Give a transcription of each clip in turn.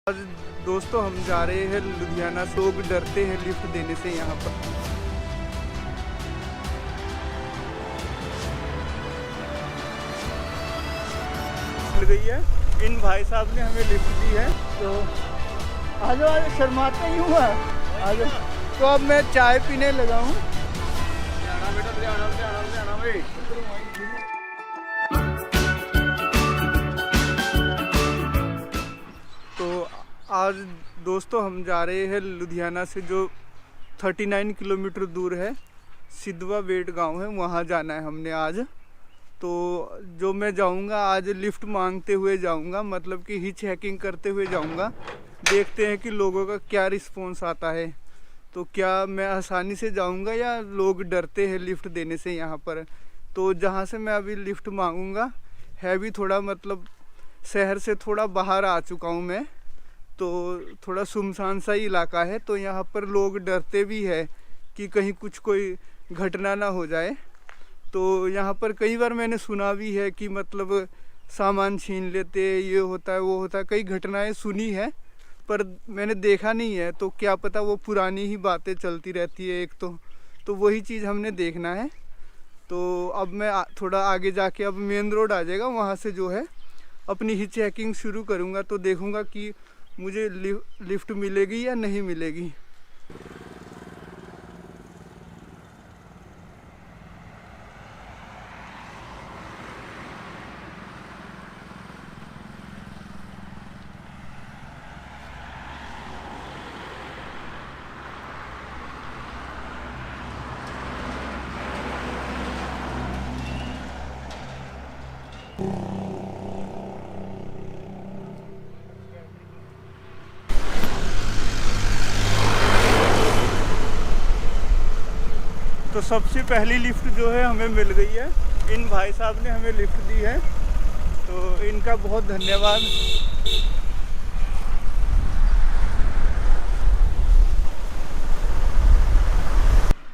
आज दोस्तों हम जा रहे हैं लुधियाना। लोग डरते हैं लिफ्ट देने से यहाँ पर। मिल गई है, इन भाई साहब ने हमें लिफ्ट दी है। तो आज आज शर्माते ही हुआ आज। तो अब मैं चाय पीने लगा हूँ। तो आज दोस्तों हम जा रहे हैं लुधियाना से, जो 39 किलोमीटर दूर है, सिद्धवा बेट गांव है, वहाँ जाना है हमने आज। तो जो मैं जाऊँगा आज लिफ्ट मांगते हुए जाऊँगा, मतलब कि हिच हैकिंग करते हुए जाऊँगा। देखते हैं कि लोगों का क्या रिस्पॉन्स आता है। तो क्या मैं आसानी से जाऊँगा या लोग डरते हैं लिफ्ट देने से यहाँ पर। तो जहाँ से मैं अभी लिफ्ट मांगूँगा है भी थोड़ा, मतलब शहर से थोड़ा बाहर आ चुका हूँ मैं। तो थोड़ा सुनसान सा इलाका है, तो यहाँ पर लोग डरते भी है कि कहीं कोई घटना ना हो जाए। तो यहाँ पर कई बार मैंने सुना भी है कि मतलब सामान छीन लेते, ये होता है वो होता है, कई घटनाएं सुनी है, पर मैंने देखा नहीं है। तो क्या पता वो पुरानी ही बातें चलती रहती है एक तो वही चीज़ हमने देखना है। तो अब मैं थोड़ा आगे जाके, अब मेन रोड आ जाएगा, वहाँ से जो है अपनी हिच हैकिंग शुरू करूँगा। तो देखूँगा कि मुझे लिफ्ट मिलेगी या नहीं मिलेगी। तो सबसे पहली लिफ्ट जो है हमें मिल गई है। इन भाई साहब ने हमें लिफ्ट दी है, तो इनका बहुत धन्यवाद।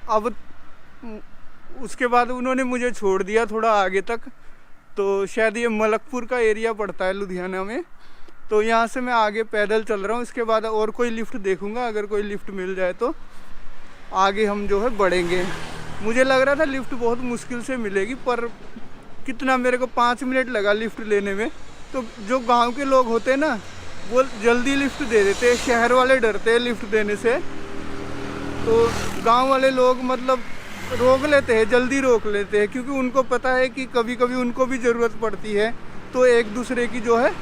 अब उसके बाद उन्होंने मुझे छोड़ दिया थोड़ा आगे तक। तो शायद ये मलकपुर का एरिया पड़ता है लुधियाना में। तो यहाँ से मैं आगे पैदल चल रहा हूँ। इसके बाद और कोई लिफ्ट देखूँगा, अगर कोई लिफ्ट मिल जाए तो आगे हम जो है बढ़ेंगे। मुझे लग रहा था लिफ्ट बहुत मुश्किल से मिलेगी, पर कितना, मेरे को 5 मिनट लगा लिफ्ट लेने में। तो जो गांव के लोग होते हैं ना, वो जल्दी लिफ्ट दे देते हैं, शहर वाले डरते हैं लिफ्ट देने से। तो गांव वाले लोग मतलब रोक लेते हैं, जल्दी रोक लेते हैं, क्योंकि उनको पता है कि कभी कभी उनको भी ज़रूरत पड़ती है। तो एक दूसरे की जो है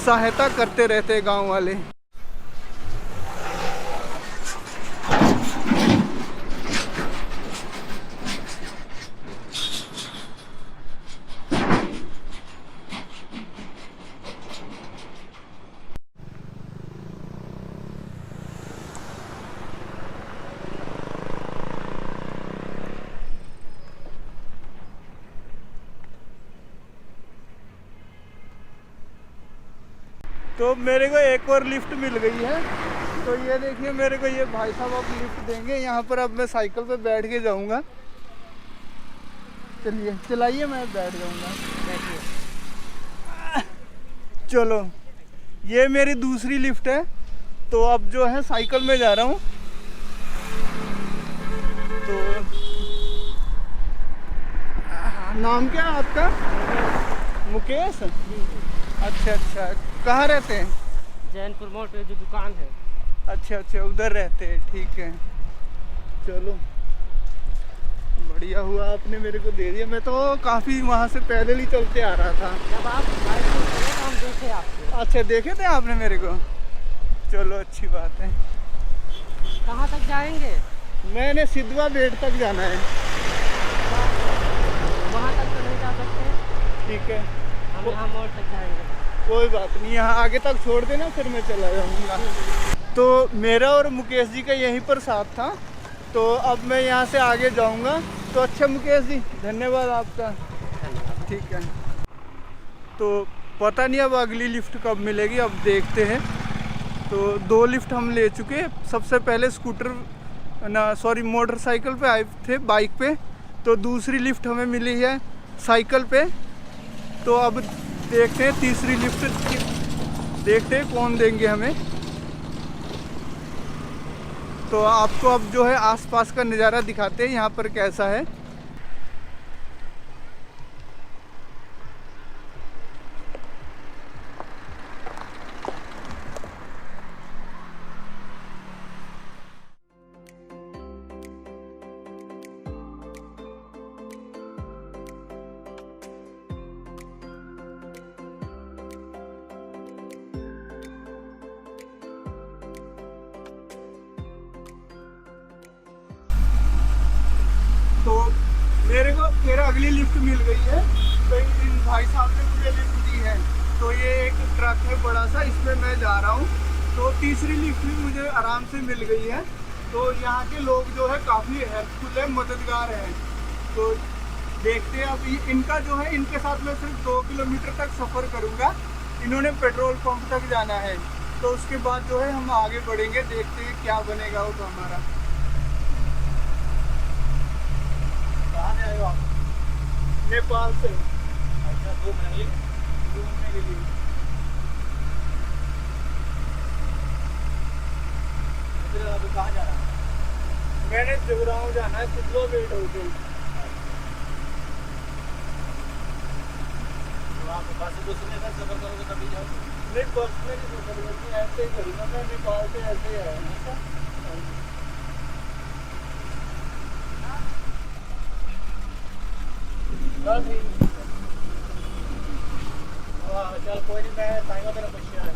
सहायता करते रहते हैं गाँव वाले। तो मेरे को एक और लिफ्ट मिल गई है। तो ये देखिए, मेरे को ये भाई साहब अब लिफ्ट देंगे यहाँ पर। अब मैं साइकिल पे बैठ के जाऊँगा। चलिए चलाइए, मैं बैठ जाऊँगा। बैठिए। चलो, ये मेरी दूसरी लिफ्ट है। तो अब जो है साइकिल में जा रहा हूँ। तो नाम क्या है आपका? मुकेश। अच्छा अच्छा, कहाँ रहते हैं? जैनपुर मोड़ पे जो दुकान है। अच्छा अच्छा, उधर रहते हैं, ठीक है। चलो, बढ़िया हुआ आपने मेरे को दे दिया। मैं तो काफ़ी वहाँ से पैदल ही चलते आ रहा था। जब आप बाइक में चले तो हम देखे आपको। अच्छा, देखे थे आपने मेरे को? चलो, अच्छी बात है। कहाँ तक जाएंगे? मैंने सिद्धवा बेट तक जाना है। वहाँ तक तो नहीं जा सकते। ठीक है, हम यहाँ मोड़ तक जाएंगे। कोई बात नहीं, यहाँ आगे तक छोड़ देना, फिर मैं चला जाऊँगा। तो मेरा और मुकेश जी का यहीं पर साथ था। तो अब मैं यहाँ से आगे जाऊँगा। तो अच्छा मुकेश जी, धन्यवाद आपका। ठीक है। तो पता नहीं अब अगली लिफ्ट कब मिलेगी, अब देखते हैं। तो 2 लिफ्ट हम ले चुके। सबसे पहले मोटरसाइकिल पे आए थे, बाइक पे। तो दूसरी लिफ्ट हमें मिली है साइकिल पे। तो अब देखते हैं तीसरी लिफ्ट, देखते हैं कौन देंगे हमें। तो आपको अब जो है आसपास का नज़ारा दिखाते हैं यहाँ पर कैसा है। तो मेरा अगली लिफ्ट मिल गई है। तो इन भाई साहब ने मुझे लिफ्ट दी है। तो ये एक ट्रक है बड़ा सा, इसमें मैं जा रहा हूँ। तो तीसरी लिफ्ट भी मुझे आराम से मिल गई है। तो यहाँ के लोग जो है काफ़ी हेल्पफुल है, मददगार हैं। तो देखते हैं अब इनका जो है, इनके साथ मैं सिर्फ 2 किलोमीटर तक सफ़र करूँगा। इन्होंने पेट्रोल पंप तक जाना है। तो उसके बाद जो है हम आगे बढ़ेंगे, देखते हैं क्या बनेगा वो तो हमारा। कहाँ से आए हो आप? नेपाल से। अच्छा, घूमने के लिए। अभी कहाँ जाना है? मैंने जगरांव जाना है, सिद्धवा वेट होटल। तो आप बस दूसरे का सफर करोगे तभी जाओगे? नहीं, बस में नहीं सफर करनी, ऐसे ही करूँगा मैं। नेपाल से ऐसे ही आया हूँ। चल कोई नहीं, मैं ताइवा तेरा बच्चा है।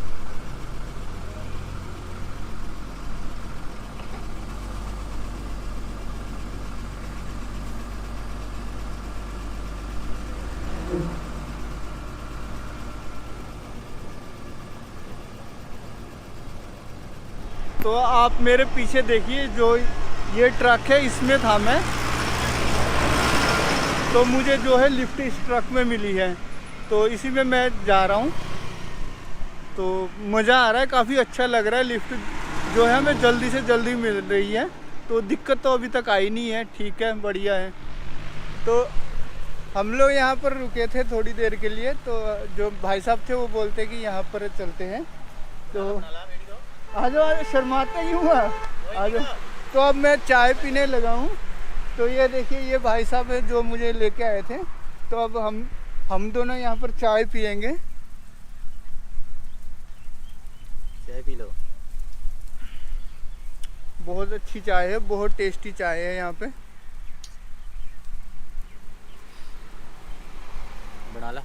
तो आप मेरे पीछे देखिए, जो ये ट्रक है इसमें था मैं। तो मुझे जो है लिफ्ट इस ट्रक में मिली है, तो इसी में मैं जा रहा हूँ। तो मज़ा आ रहा है, काफ़ी अच्छा लग रहा है। लिफ्ट जो है हमें जल्दी से जल्दी मिल रही है, तो दिक्कत तो अभी तक आई नहीं है। ठीक है, बढ़िया है। तो हम लोग यहाँ पर रुके थे थोड़ी देर के लिए। तो जो भाई साहब थे वो बोलते कि यहाँ पर चलते हैं। तो आ जाओ, शर्माते ही हुआ, आ जाओ। तो अब मैं चाय पीने लगा हूँ। तो ये देखिए, ये भाई साहब है जो मुझे लेके आए थे। तो अब हम दोनों यहाँ पर चाय पियेंगे। चाय पी लो। बहुत अच्छी चाय है, बहुत टेस्टी चाय है यहाँ पे। बना ला।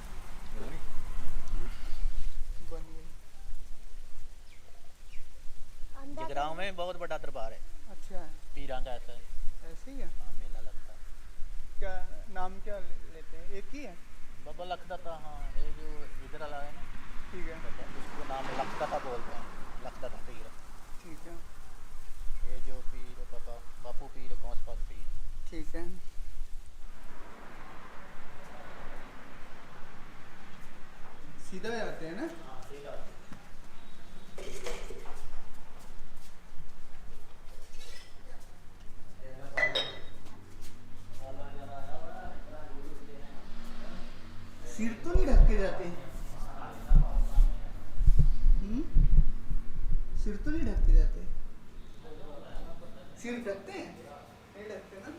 जगरांव में बहुत बड़ा दरबार है। अच्छा, पीरां का ऐसा है। ऐसे ही है। हाँ, मेला लगता है। क्या नाम क्या लेते हैं? एक ही है? बाबा लखदाता। हाँ, ये जो इधर वाला है ना, ठीक है, उसको नाम लखदाता बोलते हैं। लखदाता पीर। ठीक है, ये जो पीर पापा बापू पीर, गौसपाद पीर। ठीक है। सीधा जाते हैं ना? हाँ, सीधा। सिर तो नहीं ढक के जाते? सिर तो नहीं ढक के जाते? सिर ढकते हैं? नहीं ढकते ना?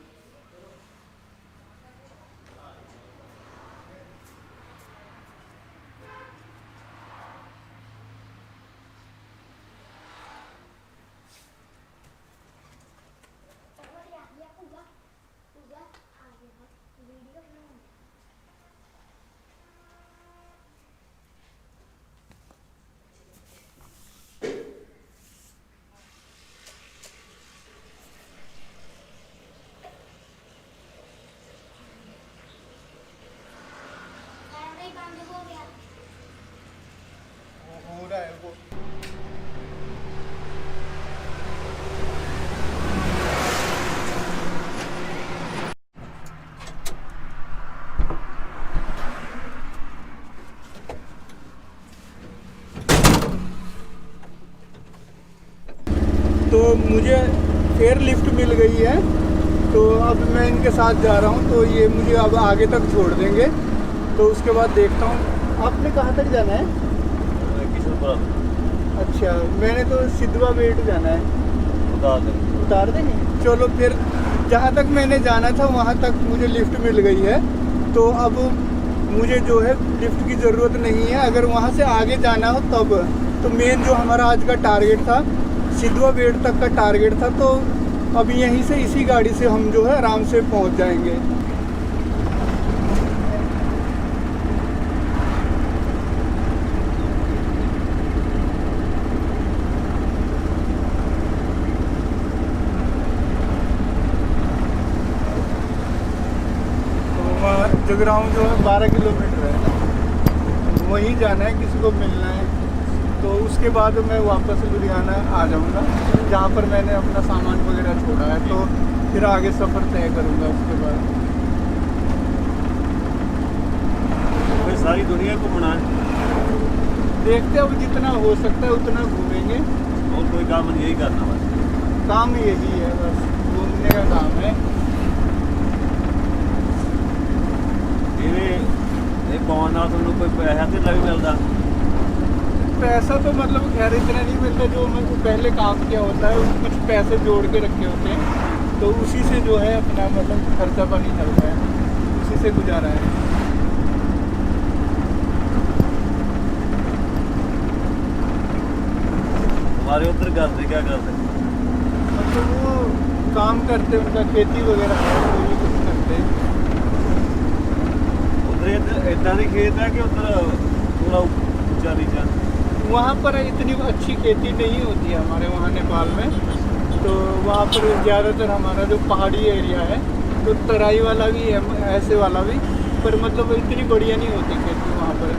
हो रहा है वो। तो मुझे एयर लिफ्ट मिल गई है। तो अब मैं इनके साथ जा रहा हूँ। तो ये मुझे अब आगे तक छोड़ देंगे। तो उसके बाद देखता हूँ। आपने कहाँ तक जाना है? किशनपुरा। अच्छा, मैंने तो सिद्धवा वेट जाना है। बता दें। उतार देंगे। चलो फिर, जहाँ तक मैंने जाना था वहाँ तक मुझे लिफ्ट मिल गई है, तो अब मुझे जो है लिफ्ट की ज़रूरत नहीं है। अगर वहाँ से आगे जाना हो तब, तो मेन जो हमारा आज का टारगेट था, सिद्धवा बेट तक का टारगेट था, तो अब यहीं से इसी गाड़ी से हम जो है आराम से पहुँच जाएंगे। जगराऊँ जो है 12 किलोमीटर है ना, वहीं जाना है, किसी को मिलना है, तो उसके बाद मैं वापस लुधियाना आ जाऊंगा, जहाँ पर मैंने अपना सामान वगैरह छोड़ा है, तो फिर आगे सफ़र तय करूंगा उसके बाद। फिर सारी दुनिया को घूमना है, देखते हैं, अब जितना हो सकता है उतना घूमेंगे। और कोई काम नहीं, यही करना बस। काम यही है, बस घूमने का काम है। ਇਹ ਪਾਉਣ ਨਾਲ ਤੁਹਾਨੂੰ ਕੋਈ ਪੈਸਾ ਤੇ ਲੱਗ ਮਿਲਦਾ? पैसा तो मतलब खैर इतना नहीं मिलता, जो मैं पहले काम किया होता है कुछ पैसे जोड़ के रखे होते हैं, तो उसी से जो है अपना मतलब खर्चा पानी चलता है, उसी से गुजारा है। हमारे उधर करते क्या करते? मतलब वो काम करते, उनका खेती वगैरह है, वो भी कुछ करते हैं। उधर इतना ही खेत है कि उधर थोड़ा ऊंचा नीचा? वहाँ पर इतनी अच्छी खेती नहीं होती है हमारे वहाँ नेपाल में, तो वहाँ पर ज़्यादातर हमारा जो पहाड़ी एरिया है, तो तराई वाला भी है, ऐसे वाला भी, पर मतलब इतनी बढ़िया नहीं होती खेती वहाँ पर।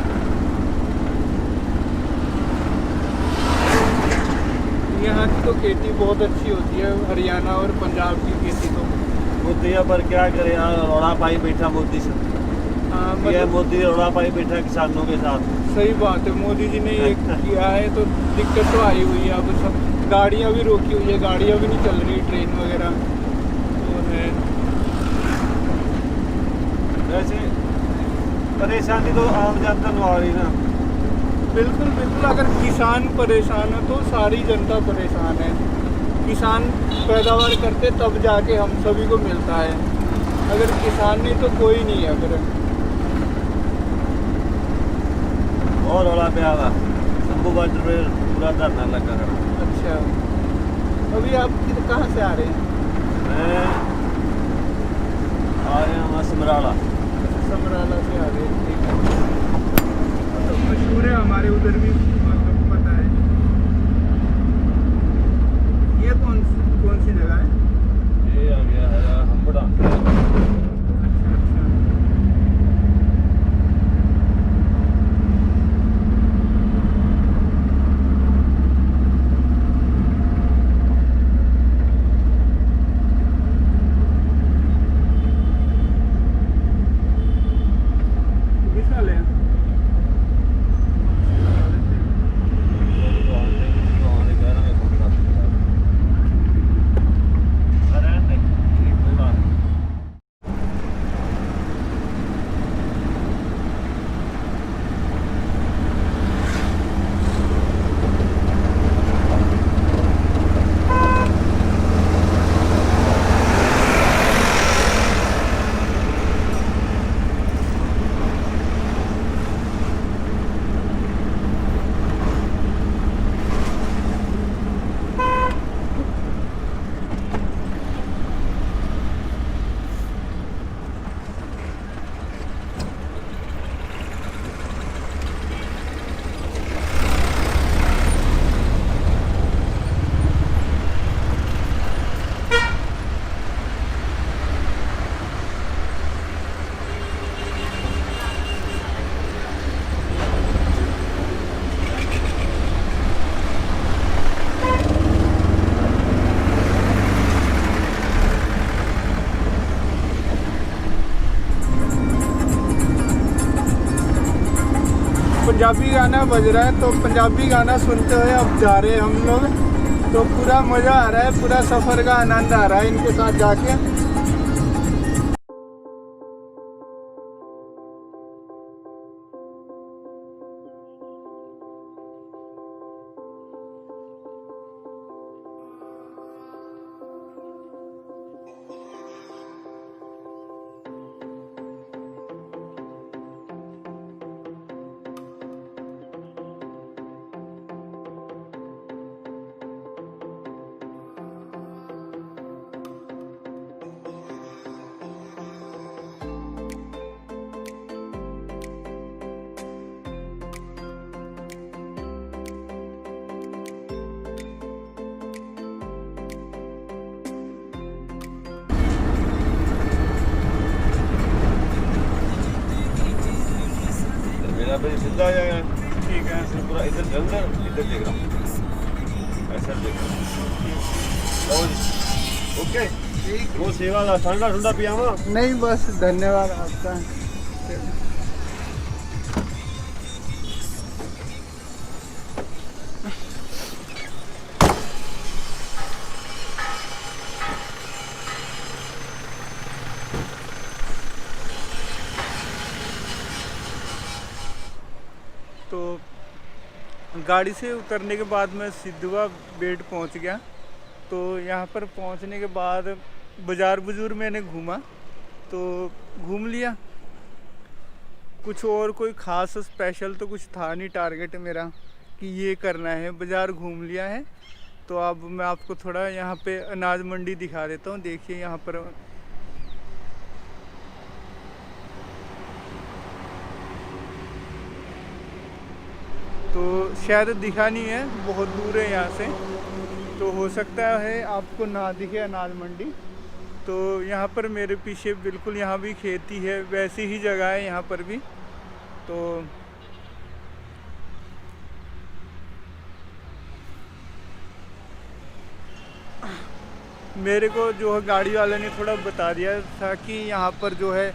यहाँ की तो खेती बहुत अच्छी होती है, हरियाणा और पंजाब की खेती तो। मोदी पर क्या करे यार, रौला पाई बैठा मोदी से। हाँ, ये मतलब मोदी रौला पाई बैठा किसानों के साथ। सही बात है, मोदी जी ने ये किया है, तो दिक्कत तो आई हुई है। अब सब गाड़ियाँ भी रोकी हुई है, गाड़ियाँ भी नहीं चल रही, ट्रेन वगैरह तो है। वैसे परेशानी तो आम जनता को आ रही ना। बिल्कुल बिल्कुल, अगर किसान परेशान है तो सारी जनता परेशान है। किसान पैदावार करते तब जाके हम सभी को मिलता है, अगर किसान नहीं तो कोई नहीं है फिर। और रौला पे आवा शंभू बॉर्डर पे पूरा धरना लगा खड़ा। अच्छा, अभी आप कहाँ से आ रहे हैं? मैं आ रहा हूँ समराला। समराला से आ रहे हैं, ठीक है। तो मशहूर है हमारे उधर भी, मतलब पता है। ये कौन सी जगह है? ये आ गया है हम्बड़ा। अच्छा अच्छा। विशाल है। पंजाबी गाना बज रहा है, तो पंजाबी गाना सुनते हुए अब जा रहे हैं हम लोग। तो पूरा मज़ा आ रहा है, पूरा सफ़र का आनंद आ रहा है इनके साथ जाके। यहाँ पे सीधा आ जाएगा, ठीक है। फिर पूरा इधर जंगल, इधर देख रहा हूँ, ऐसा देख रहा हूँ। ओके, ठीक। वो सेवा ला ठंडा ठंडा पियावा। नहीं बस धन्यवाद आपका। तो गाड़ी से उतरने के बाद मैं सिद्धवा बेट पहुंच गया। तो यहाँ पर पहुंचने के बाद बाज़ार बुजूर मैंने घूमा, तो घूम लिया। कुछ और कोई ख़ास स्पेशल तो कुछ था नहीं टारगेट मेरा कि ये करना है, बाज़ार घूम लिया है। तो अब मैं आपको थोड़ा यहाँ पे अनाज मंडी दिखा देता हूँ। देखिए यहाँ पर तो शायद दिखा नहीं है, बहुत दूर है यहाँ से, तो हो सकता है आपको ना दिखे अनाज मंडी। तो यहाँ पर मेरे पीछे बिल्कुल यहाँ भी खेती है, वैसी ही जगह है यहाँ पर भी। तो मेरे को जो है गाड़ी वाले ने थोड़ा बता दिया था कि यहाँ पर जो है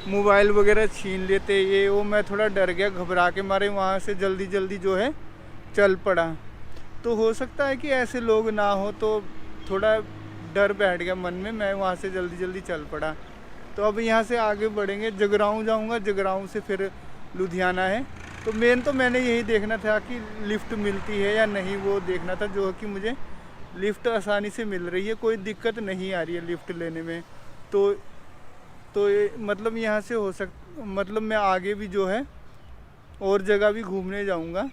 मोबाइल वगैरह छीन लेते, ये वो। मैं थोड़ा डर गया, घबरा के मारे वहाँ से जल्दी जल्दी जो है चल पड़ा। तो हो सकता है कि ऐसे लोग ना हो, तो थोड़ा डर बैठ गया मन में, मैं वहाँ से जल्दी जल्दी चल पड़ा। तो अब यहाँ से आगे बढ़ेंगे, जगराऊँ जाऊँगा, जगराऊँ से फिर लुधियाना है। तो मेन तो मैंने यही देखना था कि लिफ्ट मिलती है या नहीं, वो देखना था, जो कि मुझे लिफ्ट आसानी से मिल रही है, कोई दिक्कत नहीं आ रही है लिफ्ट लेने में। तो मतलब यहाँ से हो मतलब मैं आगे भी जो है और जगह भी घूमने जाऊँगा।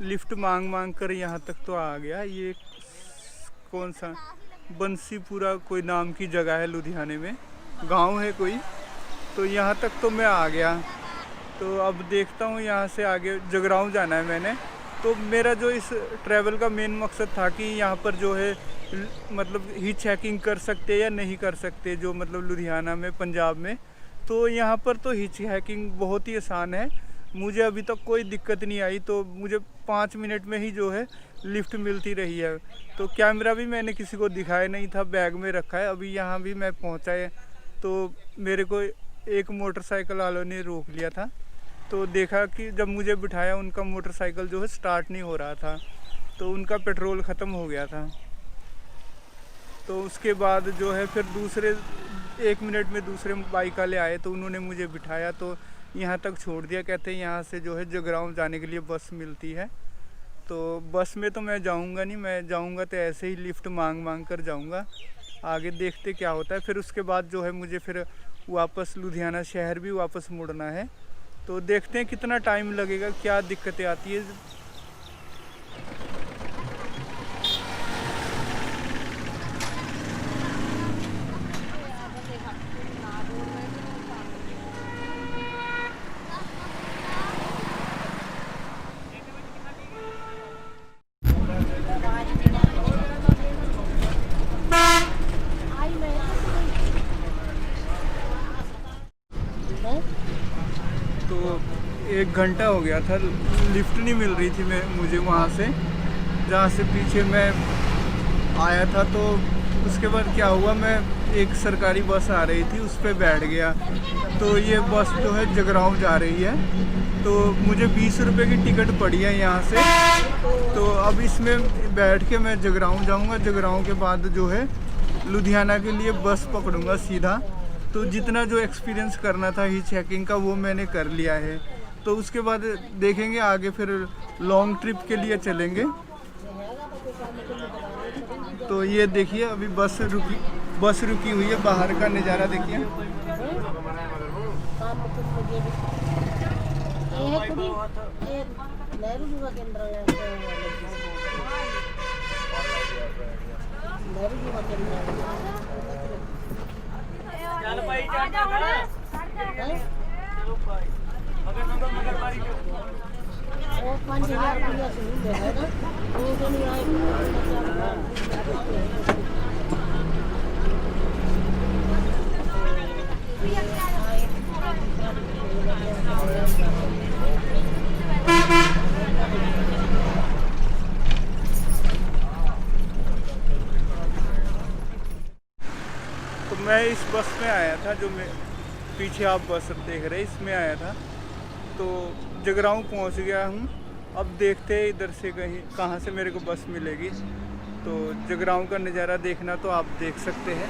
लिफ्ट मांग मांग कर यहाँ तक तो आ गया। ये कौन सा बंसीपुरा कोई नाम की जगह है, लुधियाने में गांव है कोई। तो यहाँ तक तो मैं आ गया। तो अब देखता हूँ यहाँ से आगे जगराऊँ जाना है मैंने। तो मेरा जो इस ट्रैवल का मेन मकसद था कि यहाँ पर जो है मतलब हिच हैकिंग कर सकते या नहीं कर सकते, जो मतलब लुधियाना में, पंजाब में। तो यहाँ पर तो हिच हैकिंग बहुत ही आसान है, मुझे अभी तक कोई दिक्कत नहीं आई। तो मुझे 5 मिनट में ही जो है लिफ्ट मिलती रही है। तो कैमरा भी मैंने किसी को दिखाया नहीं था, बैग में रखा है। अभी यहाँ भी मैं पहुँचा है तो मेरे को एक मोटरसाइकिल वालों ने रोक लिया था। तो देखा कि जब मुझे बिठाया उनका मोटरसाइकिल जो है स्टार्ट नहीं हो रहा था, तो उनका पेट्रोल ख़त्म हो गया था। तो उसके बाद जो है फिर दूसरे 1 मिनट में दूसरे बाइक वाले आए, तो उन्होंने मुझे बिठाया, तो यहाँ तक छोड़ दिया। कहते हैं यहाँ से जो है जगराऊँ जाने के लिए बस मिलती है। तो बस में तो मैं जाऊँगा नहीं, मैं जाऊँगा तो ऐसे ही लिफ्ट मांग मांग कर जाऊँगा। आगे देखते क्या होता है। फिर उसके बाद जो है मुझे फिर वापस लुधियाना शहर भी वापस मुड़ना है। तो देखते हैं कितना टाइम लगेगा, क्या दिक्कतें आती है। तो 1 घंटा हो गया था, लिफ्ट नहीं मिल रही थी मुझे वहाँ से, जहाँ से पीछे मैं आया था। तो उसके बाद क्या हुआ, मैं एक सरकारी बस आ रही थी, उस पर बैठ गया। तो ये बस जो है जगराऊँ जा रही है। तो मुझे 20 रुपये की टिकट पड़ी है यहाँ से। तो अब इसमें बैठ के मैं जगराऊँ जाऊँगा। जगराऊँ के बाद जो है लुधियाना के लिए बस पकड़ूँगा सीधा। तो जितना जो एक्सपीरियंस करना था हिच हैकिंग का वो मैंने कर लिया है। तो उसके बाद देखेंगे आगे, फिर लॉन्ग ट्रिप के लिए चलेंगे। तो ये देखिए अभी बस रुकी हुई है, बाहर का नज़ारा देखिए। वो 5,000 रुपया से मिल जाएगा। वो जो नहीं आएगा तो मैं इस बस में आया था, जो मैं पीछे आप बस देख रहे हैं, इसमें आया था। तो जगराऊँ पहुंच गया हूँ। अब देखते हैं इधर से कहाँ से मेरे को बस मिलेगी। तो जगराऊँ का नज़ारा देखना तो आप देख सकते हैं।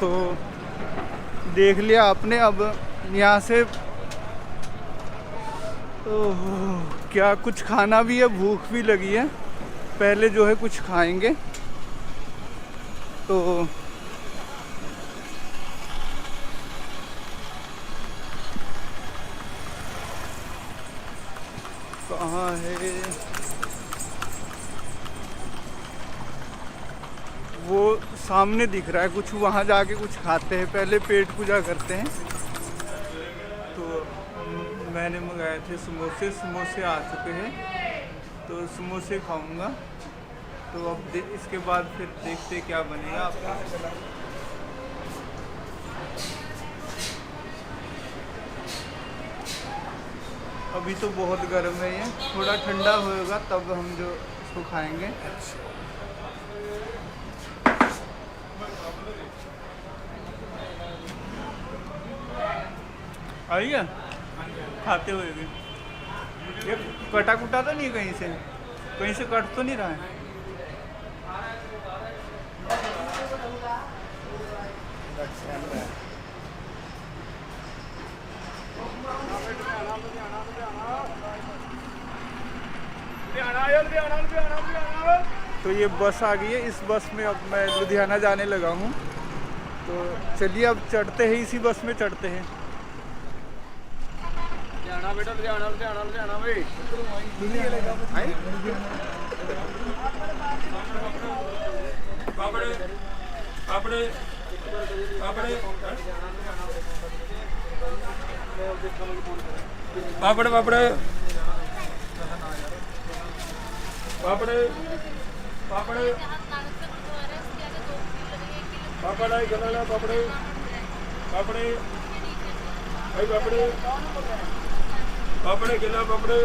तो देख लिया आपने। अब यहाँ से क्या कुछ खाना भी है, भूख भी लगी है। पहले जो है कुछ खाएंगे। तो कहाँ है वो? सामने दिख रहा है कुछ, वहाँ जाके कुछ खाते हैं। पहले पेट पूजा करते हैं। तो मैंने मंगाए थे समोसे। समोसे आ चुके हैं, तो समोसे खाऊंगा। तो अब इसके बाद फिर देखते क्या बनेगा आपका। अभी तो बहुत गर्म है ये, थोड़ा ठंडा होएगा तब हम जो इसको खाएंगे। आई है खाते हुए भी। ये कटा कुटा तो नहीं कहीं से कट तो नहीं रहा है। तो ये बस आ गई है। इस बस में अब मैं लुधियाना जाने लगा हूँ। तो चलिए अब चढ़ते हैं, इसी बस में चढ़ते हैं। बेटा लुधियाना भाई। पापड़े पापड़े पापड़े पापड़े पापड़े पापड़े पापड़े पापड़ गला पापड़े पापड़े भाई पापड़े पापड़े गिला पापड़े